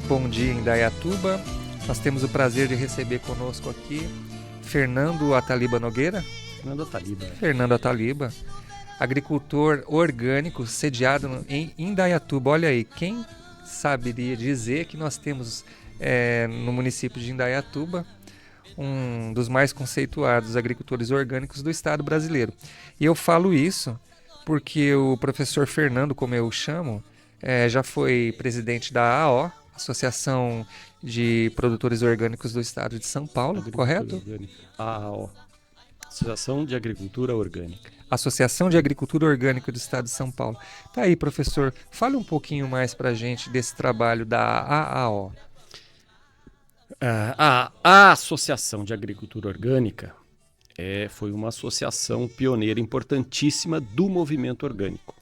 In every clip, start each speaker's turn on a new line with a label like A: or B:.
A: Bom dia, Indaiatuba. Nós temos o prazer de receber conosco aqui Fernando Ataliba Nogueira. Fernando Ataliba, agricultor orgânico sediado em Indaiatuba. Olha aí, quem saberia dizer que nós temos no município de Indaiatuba um dos mais conceituados agricultores orgânicos do estado brasileiro. E eu falo isso porque o professor Fernando, como eu o chamo, já foi presidente da AO, Associação de Produtores Orgânicos do Estado de São Paulo, correto?
B: Orgânica. AAO. Associação de Agricultura Orgânica.
A: Associação de Agricultura Orgânica do Estado de São Paulo. Tá aí, professor. Fale um pouquinho mais pra gente desse trabalho da AAO.
B: A Associação de Agricultura Orgânica foi uma associação pioneira importantíssima do movimento orgânico.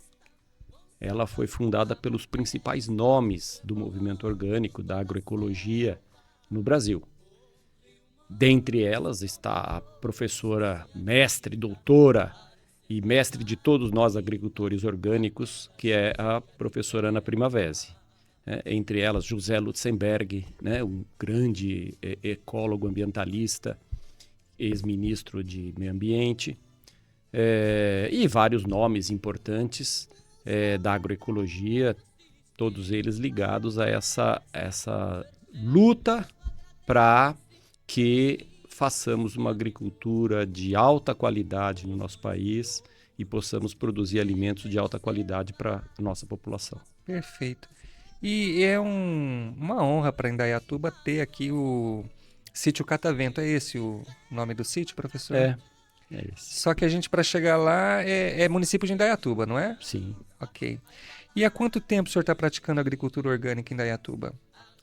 B: Ela foi fundada pelos principais nomes do movimento orgânico, da agroecologia no Brasil. Dentre elas está a professora mestre, doutora e mestre de todos nós agricultores orgânicos, que é a professora Ana Primavesi. Entre elas, José Lutzenberg, um grande ecólogo ambientalista, ex-ministro de Meio Ambiente, e vários nomes importantes da agroecologia, todos eles ligados a essa luta para que façamos uma agricultura de alta qualidade no nosso país e possamos produzir alimentos de alta qualidade para a nossa população.
A: Perfeito. E é uma honra para Indaiatuba ter aqui o Sítio Catavento. É esse o nome do sítio, professor?
B: É esse.
A: Só que a gente, para chegar lá, é município de Indaiatuba, não é?
B: Sim.
A: Ok. E há quanto tempo o senhor está praticando agricultura orgânica em Indaiatuba?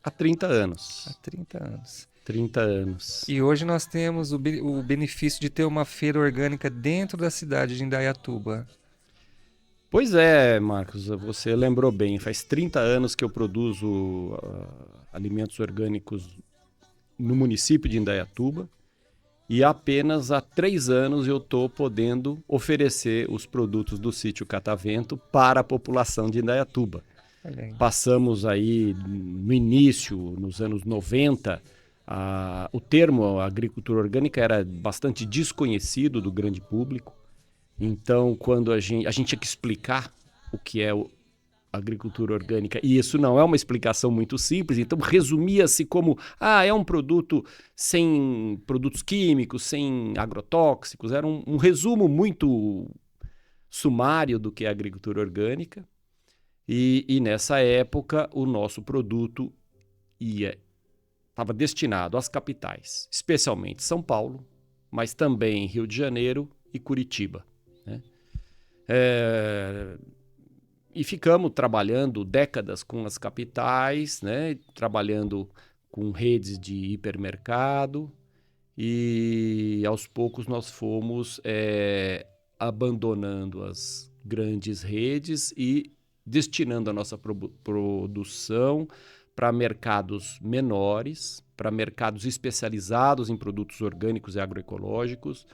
B: Há 30 anos.
A: Há 30 anos.
B: 30 anos.
A: E hoje nós temos o benefício de ter uma feira orgânica dentro da cidade de Indaiatuba.
B: Pois é, Marcos, você lembrou bem. Faz 30 anos que eu produzo alimentos orgânicos no município de Indaiatuba. E apenas há 3 anos eu estou podendo oferecer os produtos do sítio Catavento para a população de Indaiatuba. Passamos aí no início, nos anos 90, o termo agricultura orgânica era bastante desconhecido do grande público. Então, quando a gente tinha que explicar o que é agricultura orgânica, e isso não é uma explicação muito simples, então resumia-se como, é um produto sem produtos químicos, sem agrotóxicos, era um resumo muito sumário do que é agricultura orgânica, e nessa época o nosso produto estava destinado às capitais, especialmente São Paulo, mas também Rio de Janeiro e Curitiba. E ficamos trabalhando décadas com as capitais, trabalhando com redes de hipermercado, e aos poucos nós fomos abandonando as grandes redes e destinando a nossa produção para mercados menores, para mercados especializados em produtos orgânicos e agroecológicos,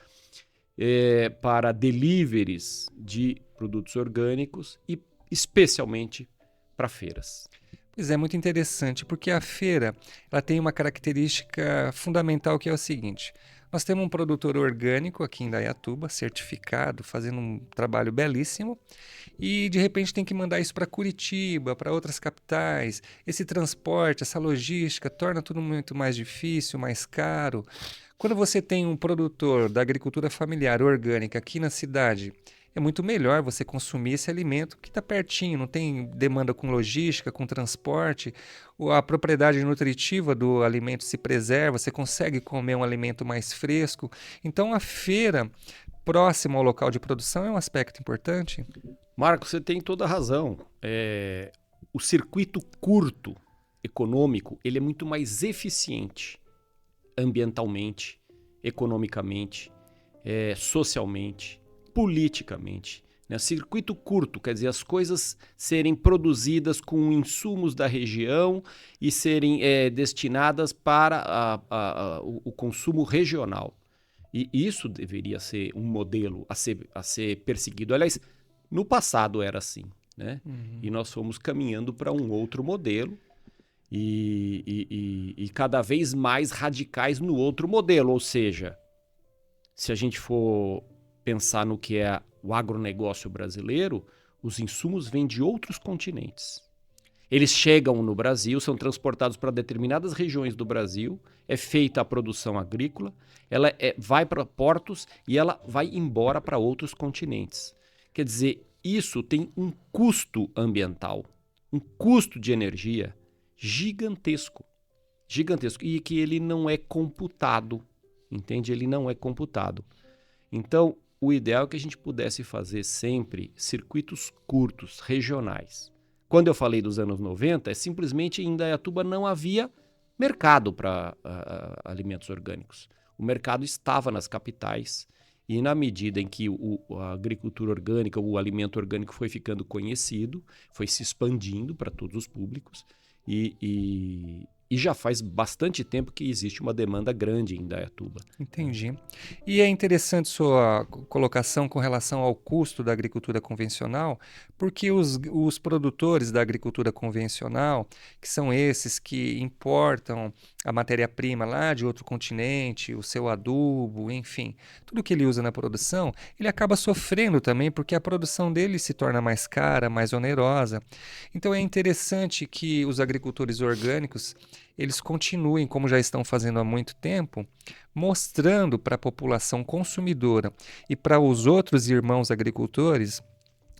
B: para deliveries de produtos orgânicos e especialmente para feiras.
A: Pois é, muito interessante, porque a feira ela tem uma característica fundamental que é o seguinte: nós temos um produtor orgânico aqui em Indaiatuba, certificado, fazendo um trabalho belíssimo, e de repente tem que mandar isso para Curitiba, para outras capitais. Esse transporte, essa logística torna tudo muito mais difícil, mais caro. Quando você tem um produtor da agricultura familiar orgânica aqui na cidade, é muito melhor você consumir esse alimento que está pertinho, não tem demanda com logística, com transporte, a propriedade nutritiva do alimento se preserva, você consegue comer um alimento mais fresco. Então a feira próxima ao local de produção é um aspecto importante.
B: Marcos, você tem toda a razão. O circuito curto econômico ele é muito mais eficiente ambientalmente, economicamente, socialmente, politicamente. Circuito curto, quer dizer, as coisas serem produzidas com insumos da região e serem destinadas para o consumo regional. E isso deveria ser um modelo a ser perseguido. Aliás, no passado era assim, né? E nós fomos caminhando para um outro modelo. e cada vez mais radicais no outro modelo. Ou seja, se a gente for pensar no que é o agronegócio brasileiro, os insumos vêm de outros continentes. Eles chegam no Brasil, são transportados para determinadas regiões do Brasil, é feita a produção agrícola, ela vai para portos e ela vai embora para outros continentes. Quer dizer, isso tem um custo ambiental, um custo de energia gigantesco, gigantesco, e que ele não é computado, entende? Ele não é computado. Então, o ideal é que a gente pudesse fazer sempre circuitos curtos, regionais. Quando eu falei dos anos 90, simplesmente em Indaiatuba não havia mercado para alimentos orgânicos. O mercado estava nas capitais e na medida em que a agricultura orgânica, o alimento orgânico foi ficando conhecido, foi se expandindo para todos os públicos e já faz bastante tempo que existe uma demanda grande em Indaiatuba.
A: Entendi. E é interessante sua colocação com relação ao custo da agricultura convencional, porque os produtores da agricultura convencional, que são esses que importam a matéria-prima lá de outro continente, o seu adubo, enfim, tudo que ele usa na produção, ele acaba sofrendo também porque a produção dele se torna mais cara, mais onerosa. Então é interessante que os agricultores orgânicos eles continuem, como já estão fazendo há muito tempo, mostrando para a população consumidora e para os outros irmãos agricultores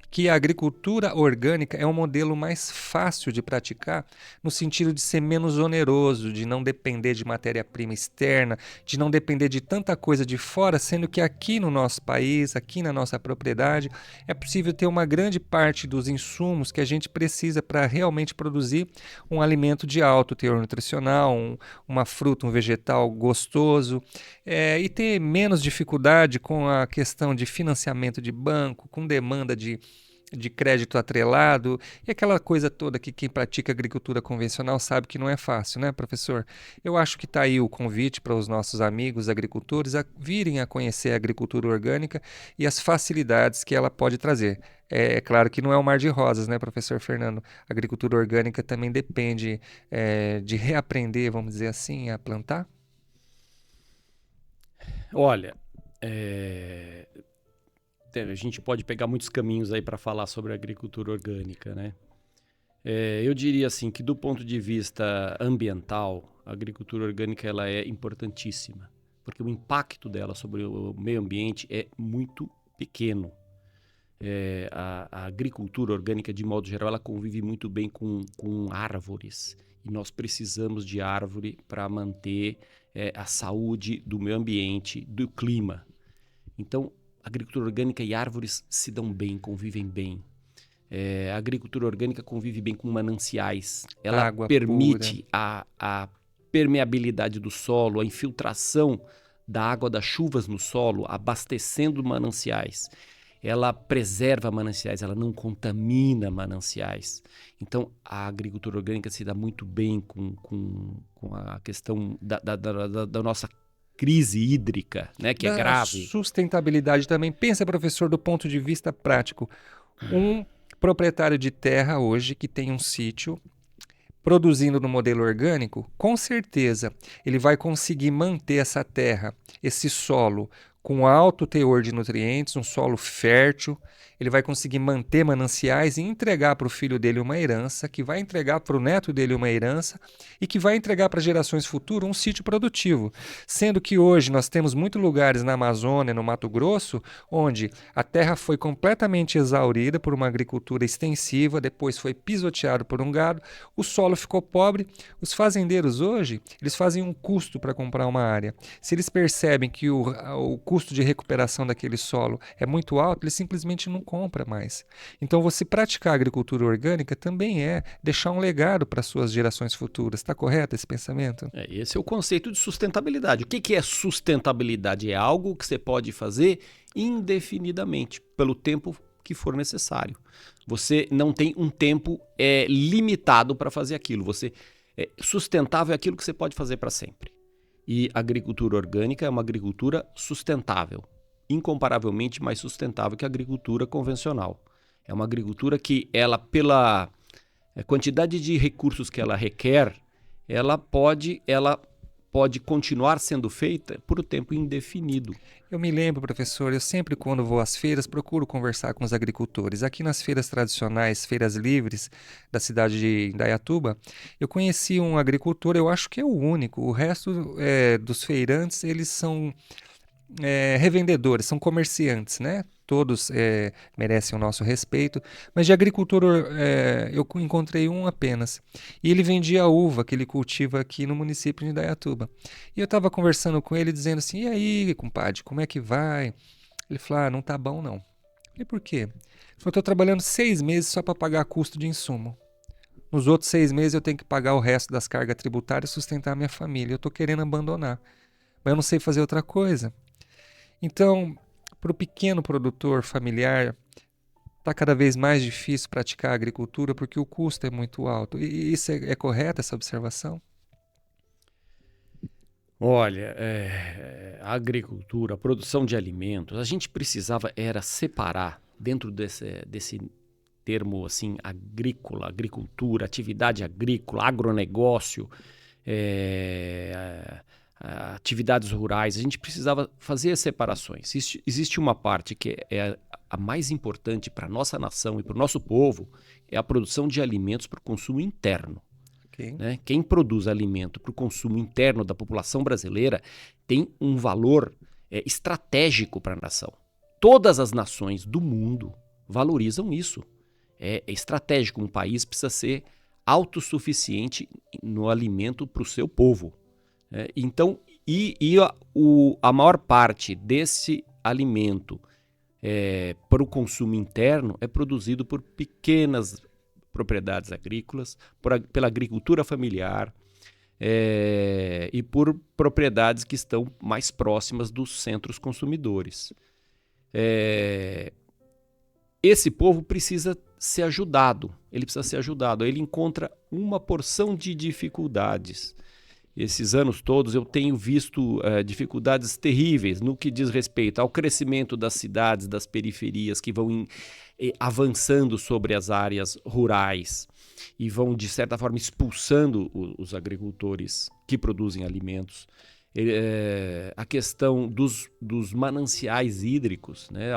A: que a agricultura orgânica é um modelo mais fácil de praticar, no sentido de ser menos oneroso, de não depender de matéria-prima externa, de não depender de tanta coisa de fora, sendo que aqui no nosso país, aqui na nossa propriedade, é possível ter uma grande parte dos insumos que a gente precisa para realmente produzir um alimento de alto teor nutricional, uma fruta, um vegetal gostoso, e ter menos dificuldade com a questão de financiamento de banco, com demanda de crédito atrelado e aquela coisa toda que quem pratica agricultura convencional sabe que não é fácil, né, professor? Eu acho que está aí o convite para os nossos amigos agricultores a virem a conhecer a agricultura orgânica e as facilidades que ela pode trazer. É claro que não é um mar de rosas, né, professor Fernando? A agricultura orgânica também depende de reaprender, vamos dizer assim, a plantar?
B: Olha, a gente pode pegar muitos caminhos aí para falar sobre a agricultura orgânica, né? Eu diria assim que do ponto de vista ambiental, a agricultura orgânica ela é importantíssima, porque o impacto dela sobre o meio ambiente é muito pequeno. A agricultura orgânica, de modo geral, ela convive muito bem com árvores, e nós precisamos de árvore para manter a saúde do meio ambiente, do clima. Então, a agricultura orgânica e árvores se dão bem, convivem bem. A agricultura orgânica convive bem com mananciais. Ela
A: Água
B: permite
A: pura.
B: a permeabilidade do solo, a infiltração da água das chuvas no solo, abastecendo mananciais. Ela preserva mananciais, ela não contamina mananciais. Então, a agricultura orgânica se dá muito bem com a questão da nossa crise hídrica, né, que é grave.
A: Sustentabilidade também. Pensa, professor, do ponto de vista prático. Um proprietário de terra hoje que tem um sítio produzindo no modelo orgânico, com certeza ele vai conseguir manter essa terra, esse solo com alto teor de nutrientes, um solo fértil, ele vai conseguir manter mananciais e entregar para o filho dele uma herança, que vai entregar para o neto dele uma herança e que vai entregar para gerações futuras um sítio produtivo. Sendo que hoje nós temos muitos lugares na Amazônia, no Mato Grosso, onde a terra foi completamente exaurida por uma agricultura extensiva, depois foi pisoteado por um gado, o solo ficou pobre. Os fazendeiros hoje, eles fazem um custo para comprar uma área. Se eles percebem que o custo de recuperação daquele solo é muito alto, eles simplesmente não compra mais. Então, você praticar agricultura orgânica também é deixar um legado para suas gerações futuras. Está correto esse pensamento?
B: Esse é o conceito de sustentabilidade. O que é sustentabilidade? É algo que você pode fazer indefinidamente, pelo tempo que for necessário. Você não tem um tempo limitado para fazer aquilo. Sustentável é aquilo que você pode fazer para sempre. E a agricultura orgânica é uma agricultura sustentável, incomparavelmente mais sustentável que a agricultura convencional. É uma agricultura que ela, a quantidade de recursos que ela requer, ela pode continuar sendo feita por um tempo indefinido.
A: Eu me lembro, professor, eu sempre, quando vou às feiras, procuro conversar com os agricultores. Aqui nas feiras tradicionais, feiras livres da cidade de Indaiatuba, eu conheci um agricultor, eu acho que é o único. O resto dos feirantes, eles são revendedores, são comerciantes, né? Todos merecem o nosso respeito, mas de agricultor eu encontrei um apenas. E ele vendia a uva que ele cultiva aqui no município de Indaiatuba. E eu estava conversando com ele, dizendo assim: e aí, compadre, como é que vai? Ele falou: ah, não tá bom não. Eu falei: por quê? Ele falou: estou trabalhando 6 meses só para pagar custo de insumo. Nos outros 6 meses eu tenho que pagar o resto das cargas tributárias e sustentar a minha família. Eu estou querendo abandonar, mas eu não sei fazer outra coisa. Então, para o pequeno produtor familiar, está cada vez mais difícil praticar a agricultura porque o custo é muito alto. E isso é correto, essa observação?
B: Olha, a agricultura, a produção de alimentos, a gente precisava era separar dentro desse termo assim agrícola, agricultura, atividade agrícola, agronegócio, eh, atividades rurais. A gente precisava fazer as separações. Existe uma parte que é a mais importante para a nossa nação e para o nosso povo, é a produção de alimentos para o consumo interno.
A: Ok.
B: Né? Quem produz alimento para o consumo interno da população brasileira tem um valor estratégico para a nação. Todas as nações do mundo valorizam isso. É estratégico. Um país precisa ser autossuficiente no alimento para o seu povo. Então, a maior parte desse alimento para o consumo interno é produzido por pequenas propriedades agrícolas, pela agricultura familiar e por propriedades que estão mais próximas dos centros consumidores. Esse povo precisa ser ajudado, ele encontra uma porção de dificuldades. Esses anos todos eu tenho visto dificuldades terríveis no que diz respeito ao crescimento das cidades, das periferias, que vão avançando sobre as áreas rurais e vão, de certa forma, expulsando os agricultores que produzem alimentos. A questão dos mananciais hídricos, né?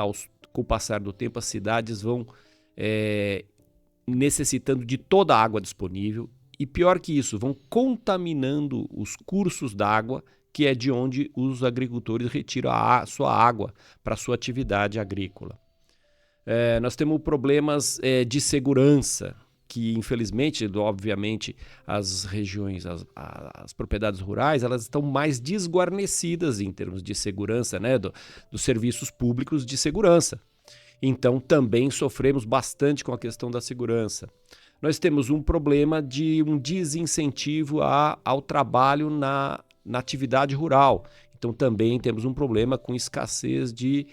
B: Com o passar do tempo, as cidades vão necessitando de toda a água disponível. E pior que isso, vão contaminando os cursos d'água, que é de onde os agricultores retiram a sua água para a sua atividade agrícola. Nós temos problemas de segurança, que infelizmente, obviamente, as regiões, as propriedades rurais, elas estão mais desguarnecidas em termos de segurança, né, dos serviços públicos de segurança. Então também sofremos bastante com a questão da segurança. Nós temos um problema de um desincentivo ao trabalho na atividade rural. Então também temos um problema com escassez de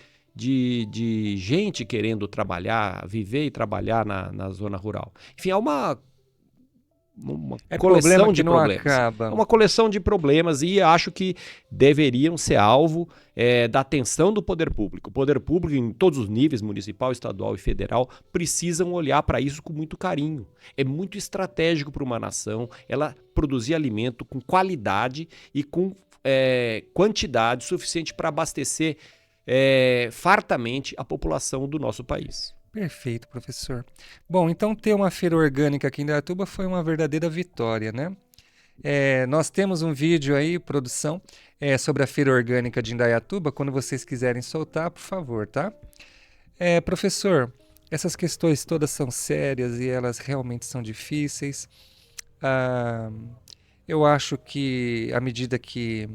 B: gente querendo trabalhar, viver e trabalhar na zona rural. Enfim, há uma coleção de problemas.
A: Acaba.
B: É uma coleção de problemas e acho que deveriam ser alvo da atenção do poder público. O poder público, em todos os níveis, municipal, estadual e federal, precisam olhar para isso com muito carinho. É muito estratégico para uma nação ela produzir alimento com qualidade e com quantidade suficiente para abastecer fartamente a população do nosso país.
A: Perfeito, professor. Bom, então ter uma feira orgânica aqui em Indaiatuba foi uma verdadeira vitória, né? Nós temos um vídeo aí, produção, sobre a feira orgânica de Indaiatuba. Quando vocês quiserem soltar, por favor, tá? Professor, essas questões todas são sérias e elas realmente são difíceis. Eu acho que à medida que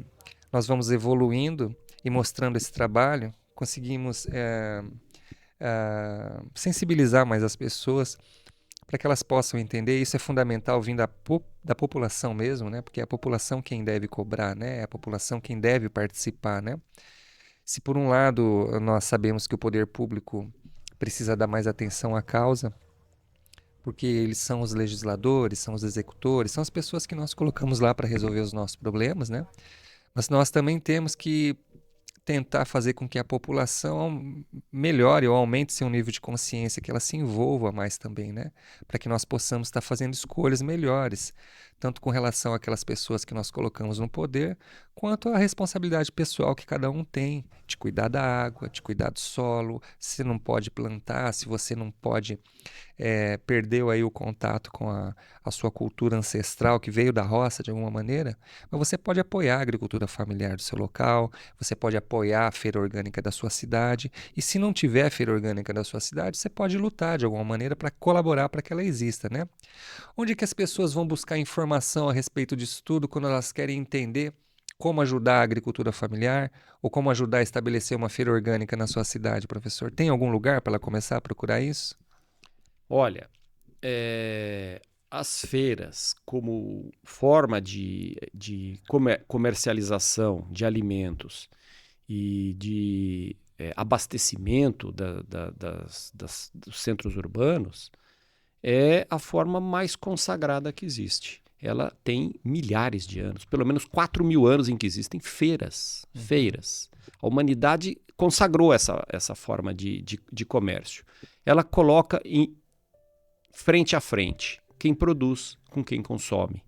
A: nós vamos evoluindo e mostrando esse trabalho, conseguimos sensibilizar mais as pessoas para que elas possam entender. Isso é fundamental vindo da população mesmo, né? Porque é a população quem deve cobrar, né? É a população quem deve participar, né? Se por um lado nós sabemos que o poder público precisa dar mais atenção à causa, porque eles são os legisladores, são os executores, são as pessoas que nós colocamos lá para resolver os nossos problemas, né? Mas nós também temos que tentar fazer com que a população melhore ou aumente seu nível de consciência, que ela se envolva mais também, né? Para que nós possamos estar fazendo escolhas melhores, tanto com relação àquelas pessoas que nós colocamos no poder, quanto à responsabilidade pessoal que cada um tem, de cuidar da água, de cuidar do solo, se você não pode plantar, se você não pode, perdeu aí o contato com a sua cultura ancestral, que veio da roça de alguma maneira, mas você pode apoiar a agricultura familiar do seu local, você pode apoiar a feira orgânica da sua cidade, e se não tiver feira orgânica da sua cidade, você pode lutar de alguma maneira para colaborar para que ela exista, né? Onde que as pessoas vão buscar informação a respeito disso tudo quando elas querem entender como ajudar a agricultura familiar ou como ajudar a estabelecer uma feira orgânica na sua cidade, professor? Tem algum lugar para ela começar a procurar isso?
B: Olha, as feiras, como forma de comercialização de alimentos e de abastecimento dos centros urbanos, é a forma mais consagrada que existe. Ela tem milhares de anos, pelo menos 4.000 anos em que existem feiras. Feiras. A humanidade consagrou essa forma de comércio. Ela coloca frente a frente quem produz com quem consome.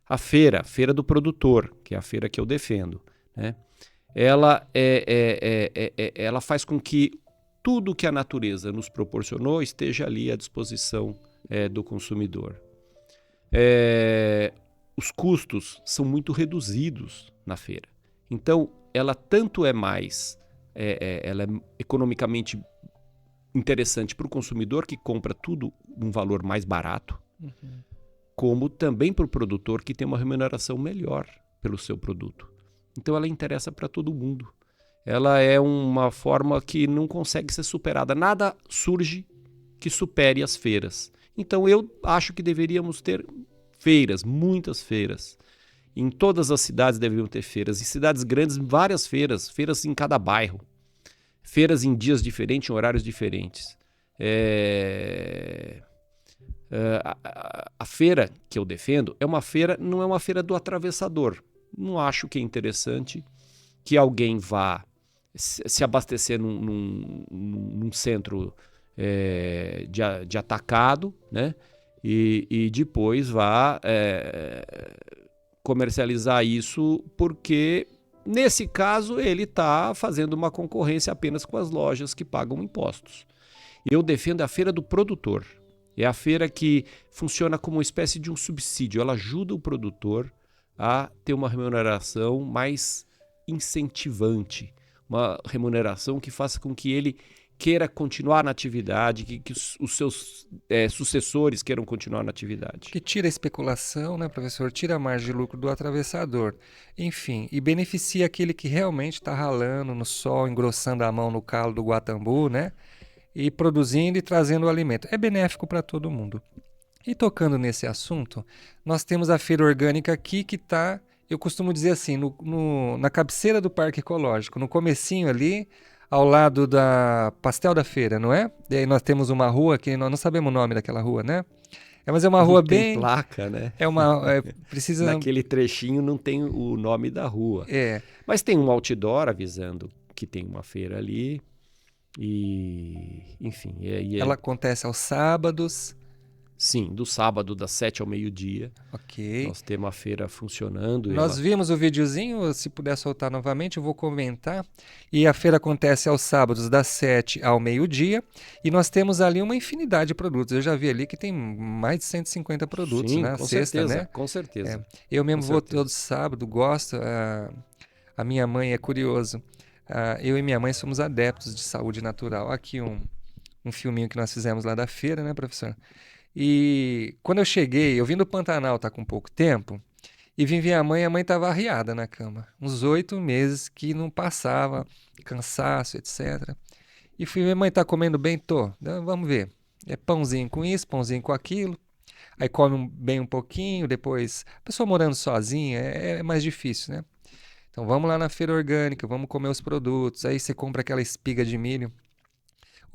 B: A feira do produtor, que é a feira que eu defendo, né? Ela faz com que tudo que a natureza nos proporcionou esteja ali à disposição do consumidor. Os custos são muito reduzidos na feira. Então, ela tanto é mais ela é economicamente interessante para o consumidor, que compra tudo num valor mais barato, como também para o produtor, que tem uma remuneração melhor pelo seu produto. Então, ela interessa para todo mundo. Ela é uma forma que não consegue ser superada. Nada surge que supere as feiras. Então, eu acho que deveríamos ter feiras, muitas feiras. Em todas as cidades deveriam ter feiras. Em cidades grandes, várias feiras, feiras em cada bairro. Feiras em dias diferentes, em horários diferentes. A feira que eu defendo não é uma feira do atravessador. Não acho que é interessante que alguém vá se abastecer num centro de atacado, né? E depois vá comercializar isso, porque nesse caso ele está fazendo uma concorrência apenas com as lojas que pagam impostos. Eu defendo a feira do produtor. É a feira que funciona como uma espécie de um subsídio. Ela ajuda o produtor a ter uma remuneração mais incentivante, uma remuneração que faça com que ele queira continuar na atividade, que os seus sucessores queiram continuar na atividade.
A: Que tira a especulação, né, professor? Tira a margem de lucro do atravessador. Enfim, e beneficia aquele que realmente está ralando no sol, engrossando a mão no calo do Guatambu, né? E produzindo e trazendo o alimento. É benéfico para todo mundo. E tocando nesse assunto, nós temos a feira orgânica aqui que está, eu costumo dizer assim, na cabeceira do Parque Ecológico, no comecinho ali, ao lado da Pastel da Feira, não é? E aí nós temos uma rua que nós não sabemos o nome daquela rua, né? Mas é uma rua
B: não tem
A: bem...
B: placa, né?
A: Precisa...
B: Naquele trechinho não tem o nome da rua. Mas tem um outdoor avisando que tem uma feira ali. E, enfim...
A: Ela acontece aos sábados...
B: Sim, do sábado, das 7 ao meio-dia.
A: Ok.
B: Nós temos a feira funcionando.
A: Nós vimos o videozinho, se puder soltar novamente, eu vou comentar. E a feira acontece aos sábados, das 7 ao meio-dia. E nós temos ali uma infinidade de produtos. Eu já vi ali que tem mais de 150 produtos,
B: sim,
A: né?
B: Com
A: Sexta,
B: certeza,
A: né?
B: Com certeza.
A: Eu mesmo
B: Com
A: vou
B: certeza.
A: todo sábado, gosto. A minha mãe é curioso. Eu e minha mãe somos adeptos de saúde natural. Aqui um filminho que nós fizemos lá da feira, né, professor? E quando eu cheguei, eu vim do Pantanal, tá com pouco tempo, e vim ver a mãe estava arriada na cama. Uns 8 meses que não passava, cansaço, etc. E fui ver, mãe, tá comendo bem? Tô. Então, vamos ver. É pãozinho com isso, pãozinho com aquilo. Aí come bem um pouquinho, depois... A pessoa morando sozinha é mais difícil, né? Então vamos lá na feira orgânica, vamos comer os produtos. Aí você compra aquela espiga de milho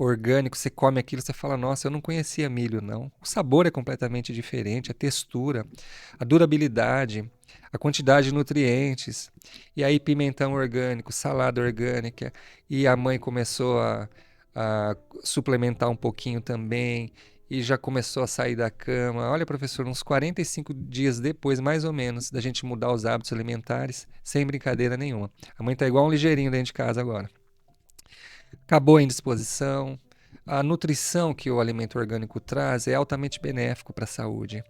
A: orgânico, você come aquilo, você fala, nossa, eu não conhecia milho, não. O sabor é completamente diferente, a textura, a durabilidade, a quantidade de nutrientes, e aí pimentão orgânico, salada orgânica, e a mãe começou a suplementar um pouquinho também, e já começou a sair da cama. Olha, professor, uns 45 dias depois, mais ou menos, da gente mudar os hábitos alimentares, sem brincadeira nenhuma. A mãe tá igual um ligeirinho dentro de casa agora. Acabou a indisposição. A nutrição que o alimento orgânico traz é altamente benéfico para a saúde.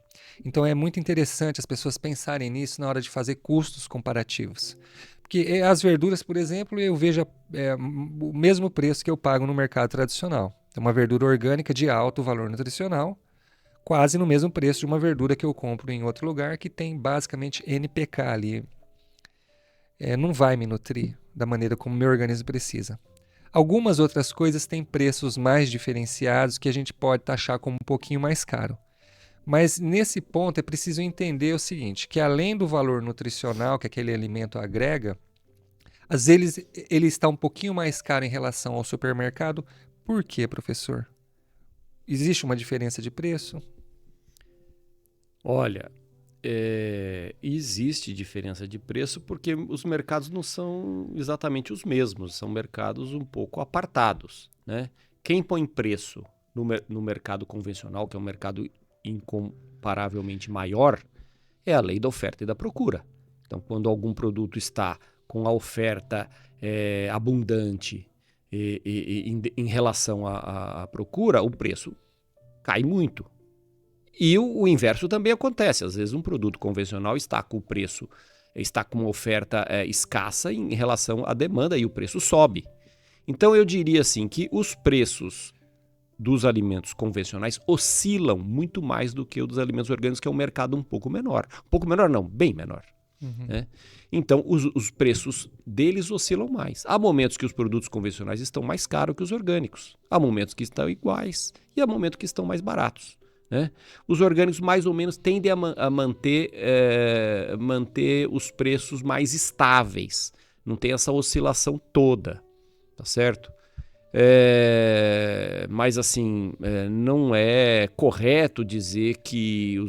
A: Então é muito interessante as pessoas pensarem nisso na hora de fazer custos comparativos. Porque as verduras, por exemplo, eu vejo o mesmo preço que eu pago no mercado tradicional. É uma verdura orgânica de alto valor nutricional, quase no mesmo preço de uma verdura que eu compro em outro lugar que tem basicamente NPK ali. Não vai me nutrir da maneira como meu organismo precisa. Algumas outras coisas têm preços mais diferenciados que a gente pode taxar como um pouquinho mais caro. Mas nesse ponto é preciso entender o seguinte, que além do valor nutricional que aquele alimento agrega, às vezes ele está um pouquinho mais caro em relação ao supermercado. Por quê, professor? Existe uma diferença de preço?
B: Olha, existe diferença de preço porque os mercados não são exatamente os mesmos, são mercados um pouco apartados, né? Quem põe preço no mercado convencional, que é um mercado incomparavelmente maior, é a lei da oferta e da procura. Então, quando algum produto está com a oferta abundante em relação à procura, o preço cai muito. E o inverso também acontece. Às vezes um produto convencional está com o preço, está com uma oferta escassa em relação à demanda e o preço sobe. Então eu diria assim que os preços dos alimentos convencionais oscilam muito mais do que o dos alimentos orgânicos, que é um mercado um pouco menor. Um pouco menor não, bem menor. Né? Então os preços deles oscilam mais. Há momentos que os produtos convencionais estão mais caros que os orgânicos. Há momentos que estão iguais e há momentos que estão mais baratos. Né? Os orgânicos mais ou menos tendem a manter os preços mais estáveis. Não tem essa oscilação toda, tá certo? Mas assim, não é correto dizer que o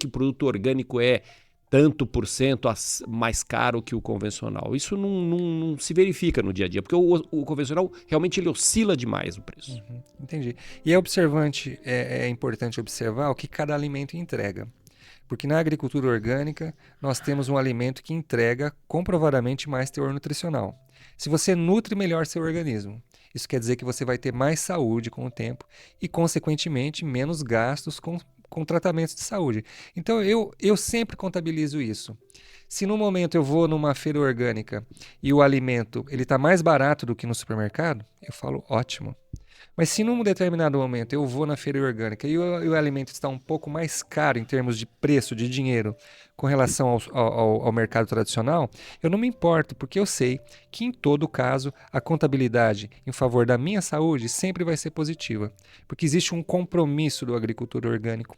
B: produto orgânico é tanto por cento mais caro que o convencional. Isso não se verifica no dia a dia, porque o convencional realmente ele oscila demais o preço.
A: Entendi. E é importante observar o que cada alimento entrega. Porque na agricultura orgânica, nós temos um alimento que entrega comprovadamente mais teor nutricional. Se você nutre melhor seu organismo, isso quer dizer que você vai ter mais saúde com o tempo e, consequentemente, menos gastos com tratamentos de saúde. Então, eu sempre contabilizo isso. Se no momento eu vou numa feira orgânica e o alimento está mais barato do que no supermercado, eu falo ótimo. Mas se num determinado momento eu vou na feira orgânica e o alimento está um pouco mais caro em termos de preço, de dinheiro, com relação ao mercado tradicional, eu não me importo, porque eu sei que em todo caso a contabilidade em favor da minha saúde sempre vai ser positiva. Porque existe um compromisso do agricultor orgânico.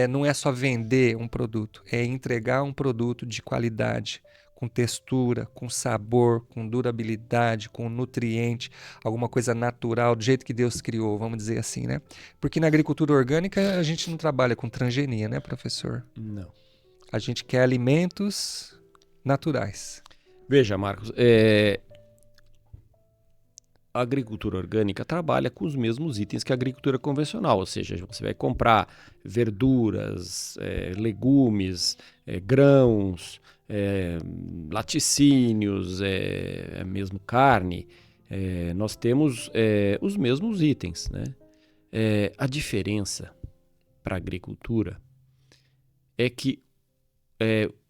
A: Não é só vender um produto, é entregar um produto de qualidade, com textura, com sabor, com durabilidade, com nutriente, alguma coisa natural, do jeito que Deus criou, vamos dizer assim, né? Porque na agricultura orgânica a gente não trabalha com transgenia, né, professor?
B: Não.
A: A gente quer alimentos naturais.
B: Veja, Marcos, a agricultura orgânica trabalha com os mesmos itens que a agricultura convencional, ou seja, você vai comprar verduras, legumes, grãos, laticínios, mesmo carne, nós temos os mesmos itens, né? A diferença para a agricultura é que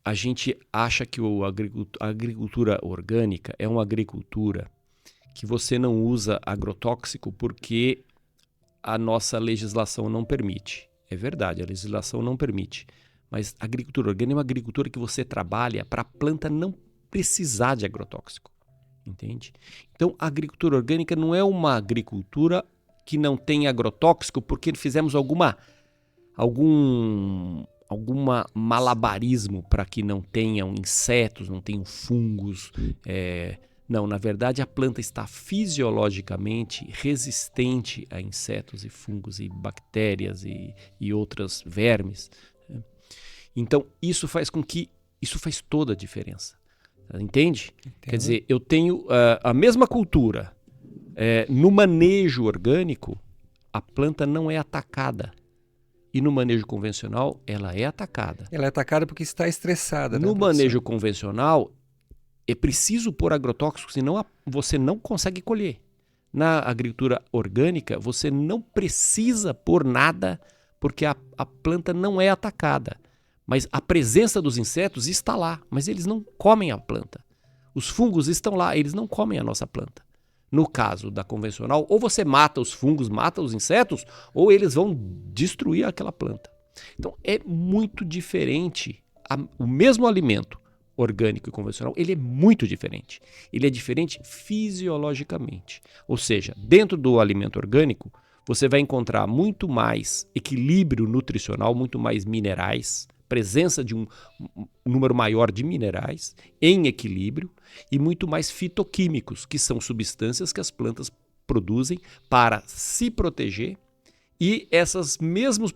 B: a gente acha que a agricultura orgânica é uma agricultura que você não usa agrotóxico porque a nossa legislação não permite. É verdade, a legislação não permite. Mas a agricultura orgânica é uma agricultura que você trabalha para a planta não precisar de agrotóxico. Entende? Então, a agricultura orgânica não é uma agricultura que não tem agrotóxico porque fizemos algum malabarismo para que não tenham insetos, não tenham fungos. Não, na verdade a planta está fisiologicamente resistente a insetos e fungos e bactérias e outras vermes. Então, isso faz toda a diferença. Entende?
A: Entendo.
B: Quer dizer, eu tenho a mesma cultura. No manejo orgânico, a planta não é atacada. E no manejo convencional, ela é atacada.
A: Ela é atacada porque está estressada,
B: No
A: né,
B: manejo convencional, é preciso pôr agrotóxicos, senão você não consegue colher. Na agricultura orgânica, você não precisa pôr nada, porque a planta não é atacada. Mas a presença dos insetos está lá, mas eles não comem a planta. Os fungos estão lá, eles não comem a nossa planta. No caso da convencional, ou você mata os fungos, mata os insetos, ou eles vão destruir aquela planta. Então é muito diferente. O mesmo alimento orgânico e convencional, ele é muito diferente. Ele é diferente fisiologicamente. Ou seja, dentro do alimento orgânico, você vai encontrar muito mais equilíbrio nutricional, muito mais minerais, presença de um número maior de minerais em equilíbrio e muito mais fitoquímicos, que são substâncias que as plantas produzem para se proteger, e esses mesmos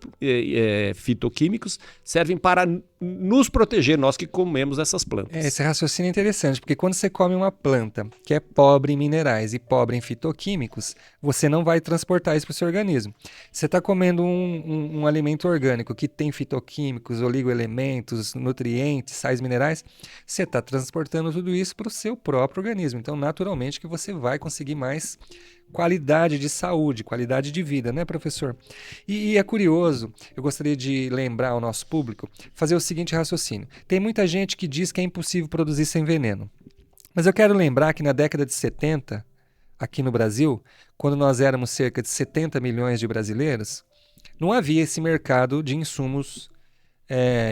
B: fitoquímicos servem para nos proteger, nós que comemos essas plantas.
A: Esse raciocínio é interessante, porque quando você come uma planta que é pobre em minerais e pobre em fitoquímicos, você não vai transportar isso para o seu organismo. Você está comendo um alimento orgânico que tem fitoquímicos, oligoelementos, nutrientes, sais minerais, você está transportando tudo isso para o seu próprio organismo. Então, naturalmente, que você vai conseguir mais qualidade de saúde, qualidade de vida, né, professor? E é curioso, eu gostaria de lembrar ao nosso público, fazer o seguinte raciocínio. Tem muita gente que diz que é impossível produzir sem veneno. Mas eu quero lembrar que na década de 70, aqui no Brasil, quando nós éramos cerca de 70 milhões de brasileiros, não havia esse mercado de insumos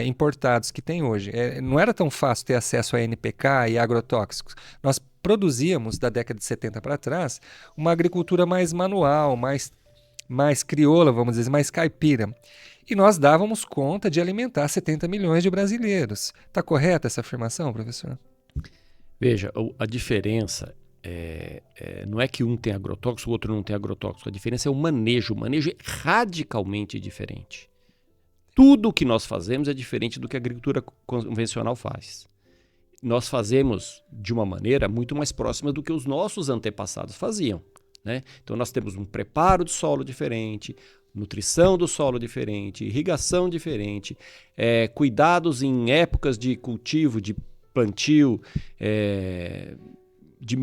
A: importados que tem hoje. Não era tão fácil ter acesso a NPK e agrotóxicos. Nós produzíamos, da década de 70 para trás, uma agricultura mais manual, mais crioula, vamos dizer, mais caipira. E nós dávamos conta de alimentar 70 milhões de brasileiros. Está correta essa afirmação, professor?
B: Veja, a diferença não é que um tem agrotóxico, o outro não tem agrotóxico. A diferença é o manejo. O manejo é radicalmente diferente. Tudo o que nós fazemos é diferente do que a agricultura convencional faz. Nós fazemos de uma maneira muito mais próxima do que os nossos antepassados faziam, né? Então nós temos um preparo do solo diferente, nutrição do solo diferente, irrigação diferente, cuidados em épocas de cultivo, de plantio, de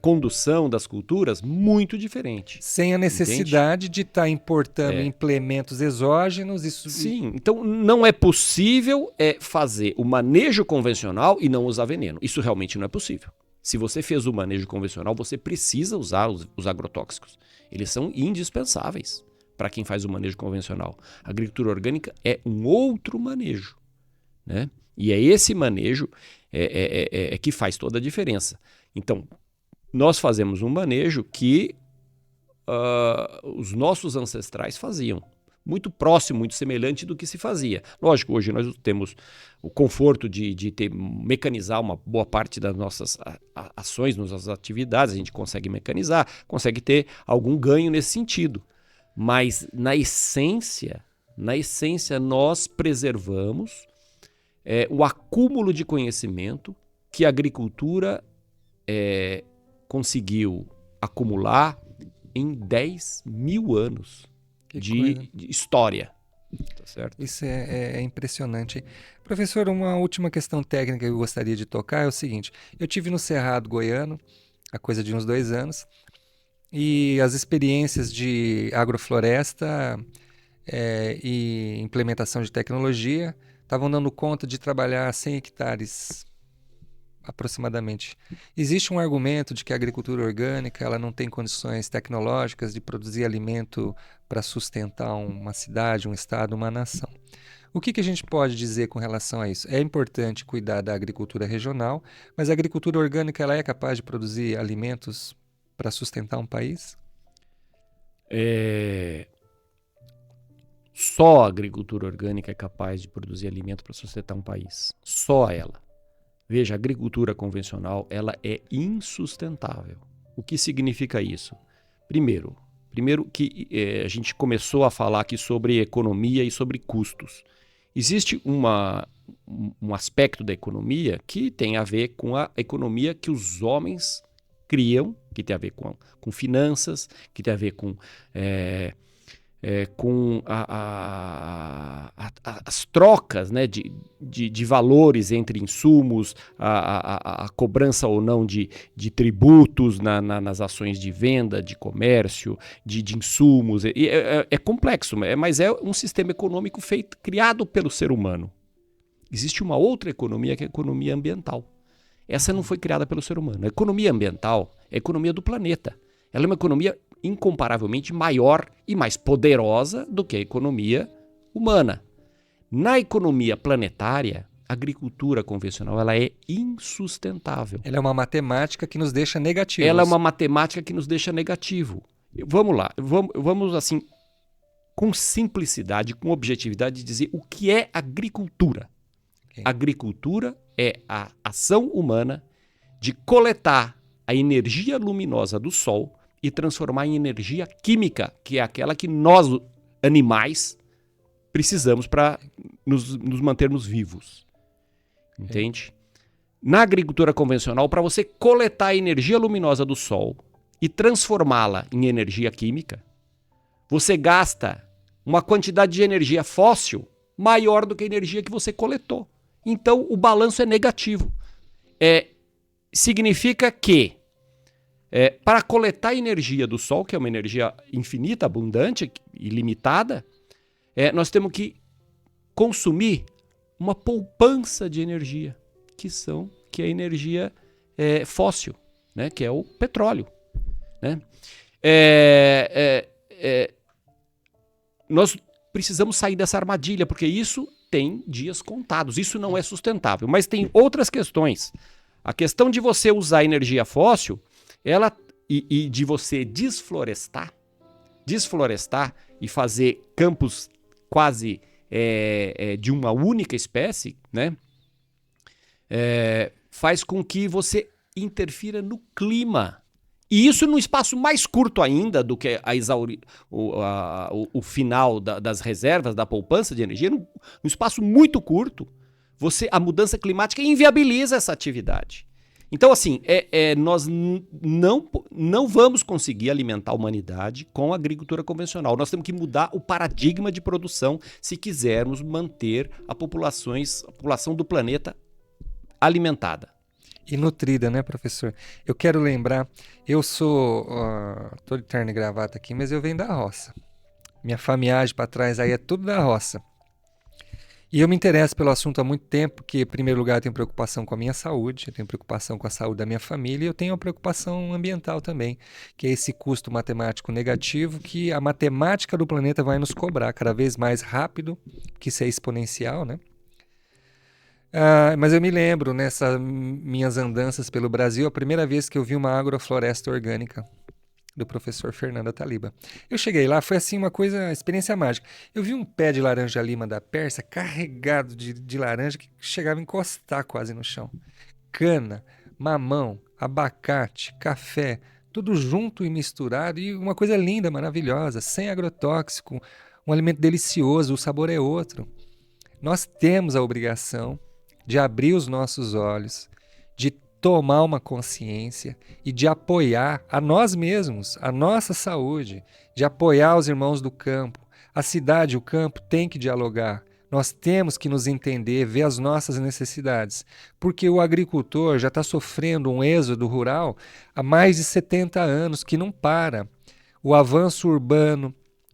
B: condução das culturas muito diferente.
A: Sem a necessidade de estar importando implementos exógenos.
B: Sim, então não é possível fazer o manejo convencional e não usar veneno. Isso realmente não é possível. Se você fez o manejo convencional, você precisa usar os agrotóxicos. Eles são indispensáveis para quem faz o manejo convencional. A agricultura orgânica é um outro manejo, né? E é esse manejo que faz toda a diferença. Então, nós fazemos um manejo que os nossos ancestrais faziam. Muito próximo, muito semelhante do que se fazia. Lógico, hoje nós temos o conforto de mecanizar uma boa parte das nossas ações, nossas atividades, a gente consegue mecanizar, consegue ter algum ganho nesse sentido. Mas, na essência, nós preservamos o acúmulo de conhecimento que a agricultura conseguiu acumular em 10 mil anos de história. Tá certo?
A: Isso é impressionante. Professor, uma última questão técnica que eu gostaria de tocar é o seguinte. Eu tive no Cerrado Goiano, há coisa de uns 2 anos, e as experiências de agrofloresta e implementação de tecnologia estavam dando conta de trabalhar 100 hectares aproximadamente. Existe um argumento de que a agricultura orgânica ela não tem condições tecnológicas de produzir alimento para sustentar uma cidade, um estado, uma nação. O que a gente pode dizer com relação a isso? É importante cuidar da agricultura regional, mas a agricultura orgânica ela é capaz de produzir alimentos para sustentar um país?
B: Só a agricultura orgânica é capaz de produzir alimento para sustentar um país. Só ela. Veja, a agricultura convencional ela é insustentável. O que significa isso? Primeiro que a gente começou a falar aqui sobre economia e sobre custos. Existe um aspecto da economia que tem a ver com a economia que os homens criam, que tem a ver com finanças, que tem a ver com as trocas, né, de valores entre insumos, a cobrança ou não de tributos nas ações de venda, de comércio, de insumos. É complexo, mas é um sistema econômico criado pelo ser humano. Existe uma outra economia que é a economia ambiental. Essa não foi criada pelo ser humano. A economia ambiental é a economia do planeta. Ela é uma economia incomparavelmente maior e mais poderosa do que a economia humana. Na economia planetária, a agricultura convencional ela é insustentável.
A: Ela é uma matemática que nos deixa negativos.
B: Ela é uma matemática que nos deixa negativo. Vamos lá, vamos assim, com simplicidade, com objetividade, dizer o que é agricultura. Okay. Agricultura é a ação humana de coletar a energia luminosa do sol e transformar em energia química, que é aquela que nós, animais, precisamos para nos mantermos vivos. Entende? Na agricultura convencional, para você coletar a energia luminosa do sol e transformá-la em energia química, você gasta uma quantidade de energia fóssil maior do que a energia que você coletou. Então, o balanço é negativo. Significa que para coletar energia do Sol, que é uma energia infinita, abundante, ilimitada, nós temos que consumir uma poupança de energia, que é a energia fóssil, né? Que é o petróleo. Né? Nós precisamos sair dessa armadilha, porque isso tem dias contados, isso não é sustentável. Mas tem outras questões. A questão de você usar energia fóssil, e de você desflorestar e fazer campos quase de uma única espécie, né? Faz com que você interfira no clima. E isso num espaço mais curto ainda do que o final das reservas, da poupança de energia, num espaço muito curto, a mudança climática inviabiliza essa atividade. Então, assim, nós não vamos conseguir alimentar a humanidade com a agricultura convencional. Nós temos que mudar o paradigma de produção se quisermos manter a população do planeta alimentada.
A: E nutrida, né, professor? Eu quero lembrar, eu tô de terno e gravata aqui, mas eu venho da roça. Minha famiagem para trás aí é tudo da roça. E eu me interesso pelo assunto há muito tempo, porque, em primeiro lugar, eu tenho preocupação com a minha saúde, eu tenho preocupação com a saúde da minha família e eu tenho uma preocupação ambiental também, que é esse custo matemático negativo que a matemática do planeta vai nos cobrar cada vez mais rápido, que isso é exponencial, né? Mas eu me lembro, nessas minhas andanças pelo Brasil, a primeira vez que eu vi uma agrofloresta orgânica do professor Fernando Taliba. Eu cheguei lá, foi assim uma experiência mágica. Eu vi um pé de laranja lima da Pérsia carregado de laranja que chegava a encostar quase no chão. Cana, mamão, abacate, café, tudo junto e misturado e uma coisa linda, maravilhosa, sem agrotóxico, um alimento delicioso, o sabor é outro. Nós temos a obrigação de abrir os nossos olhos, de tomar uma consciência e de apoiar a nós mesmos, a nossa saúde, de apoiar os irmãos do campo. A cidade e o campo têm que dialogar. Nós temos que nos entender, ver as nossas necessidades, porque o agricultor já está sofrendo um êxodo rural há mais de 70 anos que não para. O avanço urbano,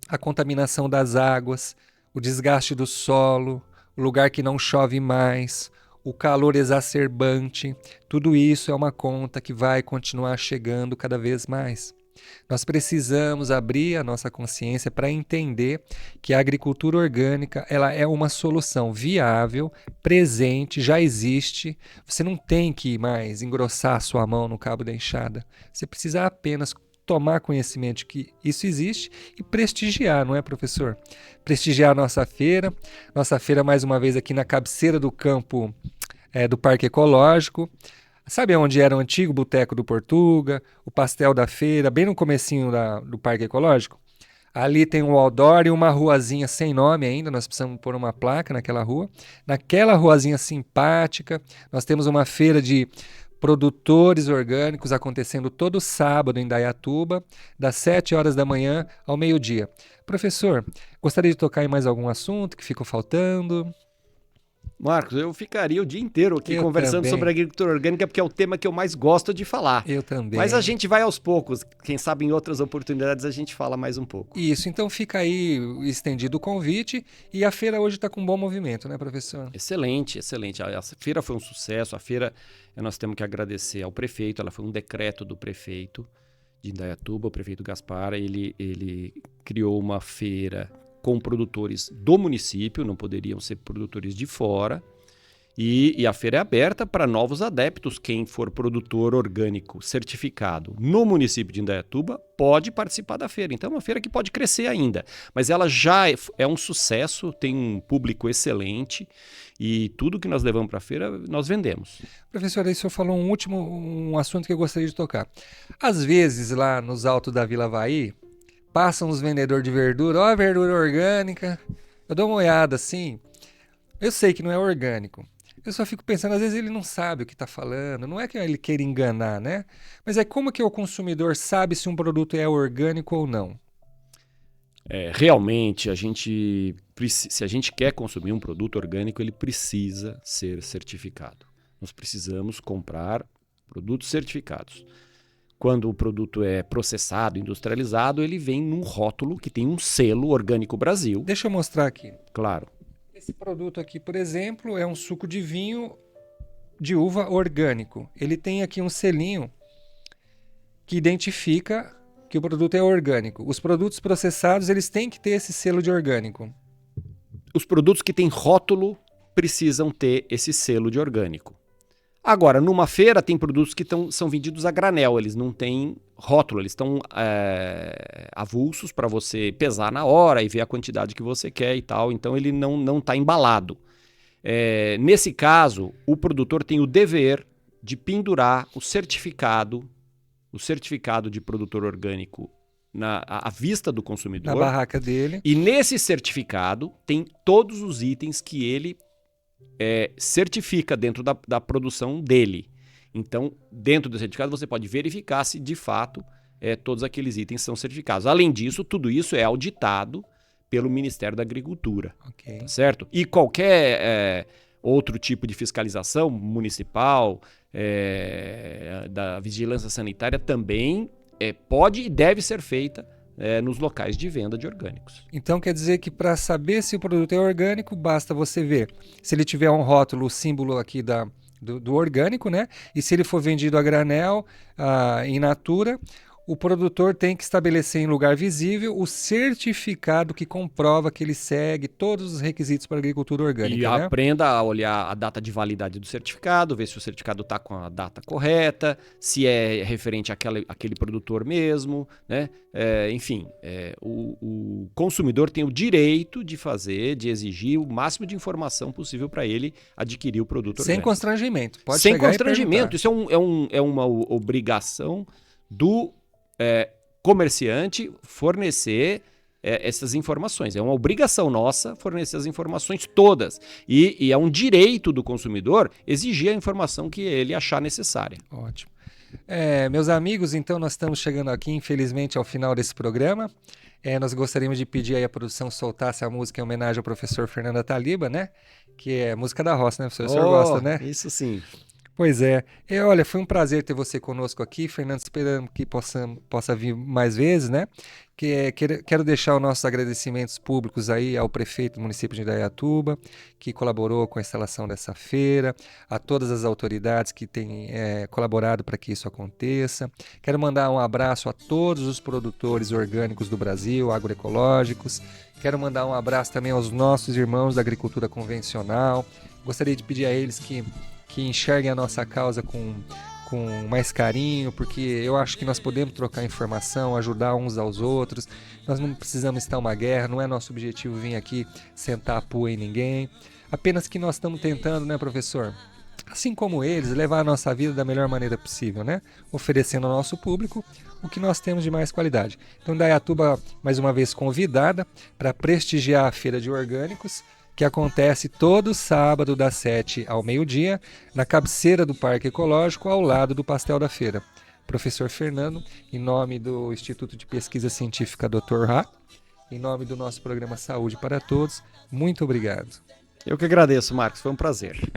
A: a contaminação das águas, o desgaste do solo, o lugar que não chove mais, o calor exacerbante, tudo isso é uma conta que vai continuar chegando cada vez mais. Nós precisamos abrir a nossa consciência para entender que a agricultura orgânica ela é uma solução viável, presente, já existe. Você não tem que mais engrossar a sua mão no cabo da enxada. Você precisa apenas tomar conhecimento de que isso existe e prestigiar, não é, professor? Prestigiar a nossa feira mais uma vez aqui na cabeceira do campo do Parque Ecológico. Sabe onde era o antigo Boteco do Portuga, o pastel da feira, bem no comecinho do Parque Ecológico? Ali tem um outdoor e uma ruazinha sem nome ainda, nós precisamos pôr uma placa naquela rua. Naquela ruazinha simpática, nós temos uma feira de produtores orgânicos acontecendo todo sábado em Dayatuba, das 7 horas da manhã ao meio-dia. Professor, gostaria de tocar em mais algum assunto que ficou faltando?
B: Marcos, eu ficaria o dia inteiro aqui
A: Eu
B: conversando
A: também.
B: sobre agricultura orgânica, porque é o tema que eu mais gosto de falar.
A: Eu também.
B: Mas a gente vai aos poucos. Quem sabe em outras oportunidades a gente fala mais um pouco.
A: Isso, então fica aí estendido o convite e a feira hoje está com um bom movimento, né, professor?
B: Excelente, excelente. A feira foi um sucesso. A feira, nós temos que agradecer ao prefeito. Ela foi um decreto do prefeito de Indaiatuba, o prefeito Gaspar. Ele criou uma feira com produtores do município, não poderiam ser produtores de fora. E a feira é aberta para novos adeptos. Quem for produtor orgânico certificado no município de Indaiatuba pode participar da feira. Então é uma feira que pode crescer ainda. Mas ela já é um sucesso, tem um público excelente e tudo que nós levamos para a feira nós vendemos.
A: Professor, aí o senhor falou um assunto que eu gostaria de tocar. Às vezes lá nos altos da Vila Havaí, passam os vendedores de verdura, ó, verdura orgânica. Eu dou uma olhada assim, eu sei que não é orgânico. Eu só fico pensando, às vezes ele não sabe o que está falando, não é que ele queira enganar, né? Mas é como que o consumidor sabe se um produto é orgânico ou não?
B: Realmente, se a gente quer consumir um produto orgânico, ele precisa ser certificado. Nós precisamos comprar produtos certificados. Quando o produto é processado, industrializado, ele vem num rótulo que tem um selo Orgânico Brasil.
A: Deixa eu mostrar aqui.
B: Claro.
A: Esse produto aqui, por exemplo, é um suco de vinho de uva orgânico. Ele tem aqui um selinho que identifica que o produto é orgânico. Os produtos processados, eles têm que ter esse selo de orgânico.
B: Os produtos que têm rótulo precisam ter esse selo de orgânico. Agora, numa feira tem produtos que são vendidos a granel, eles não têm rótulo, eles estão avulsos para você pesar na hora e ver a quantidade que você quer e tal, então ele não está embalado. Nesse caso, o produtor tem o dever de pendurar o certificado de produtor orgânico à vista do consumidor.
A: Na barraca dele.
B: E nesse certificado tem todos os itens que ele certifica dentro da produção dele. Então, dentro do certificado, você pode verificar se de fato todos aqueles itens são certificados. Além disso, tudo isso é auditado pelo Ministério da Agricultura.
A: Okay.
B: Tá certo? E qualquer outro tipo de fiscalização municipal, da vigilância sanitária também pode e deve ser feita nos locais de venda de orgânicos.
A: Então quer dizer que para saber se o produto é orgânico, basta você ver se ele tiver um rótulo, o símbolo aqui do orgânico, né? E se ele for vendido a granel, in natura, o produtor tem que estabelecer em lugar visível o certificado que comprova que ele segue todos os requisitos para a agricultura orgânica.
B: E
A: né?
B: Aprenda a olhar a data de validade do certificado, ver se o certificado está com a data correta, se é referente àquele produtor mesmo, né? Enfim, o consumidor tem o direito de exigir o máximo de informação possível para ele adquirir o produto orgânico.
A: Sem constrangimento. Pode
B: Sem
A: chegar
B: constrangimento. Isso é uma obrigação do comerciante fornecer essas informações. É uma obrigação nossa fornecer as informações todas. E é um direito do consumidor exigir a informação que ele achar necessária.
A: Ótimo. Meus amigos, então nós estamos chegando aqui, infelizmente, ao final desse programa. Nós gostaríamos de pedir aí a produção soltasse a música em homenagem ao professor Fernando Ataliba, né? Que é música da roça, né, professor? O senhor gosta, né?
B: Isso sim.
A: Pois é. Olha, foi um prazer ter você conosco aqui, Fernando, esperando que possa vir mais vezes, né? Quero deixar os nossos agradecimentos públicos aí ao prefeito do município de Indaiatuba, que colaborou com a instalação dessa feira, a todas as autoridades que têm colaborado para que isso aconteça. Quero mandar um abraço a todos os produtores orgânicos do Brasil, agroecológicos. Quero mandar um abraço também aos nossos irmãos da agricultura convencional. Gostaria de pedir a eles que enxerguem a nossa causa com mais carinho, porque eu acho que nós podemos trocar informação, ajudar uns aos outros. Nós não precisamos estar uma guerra, não é nosso objetivo vir aqui sentar a pua em ninguém. Apenas que nós estamos tentando, né, professor? assim como eles, levar a nossa vida da melhor maneira possível, né? Oferecendo ao nosso público o que nós temos de mais qualidade. Então, Indaiatuba, mais uma vez convidada para prestigiar a Feira de Orgânicos, que acontece todo sábado das 7 ao meio-dia, na cabeceira do Parque Ecológico, ao lado do Pastel da Feira. Professor Fernando, em nome do Instituto de Pesquisa Científica Dr. Rá, em nome do nosso programa Saúde para Todos, muito obrigado.
B: Eu que agradeço, Marcos, foi um prazer.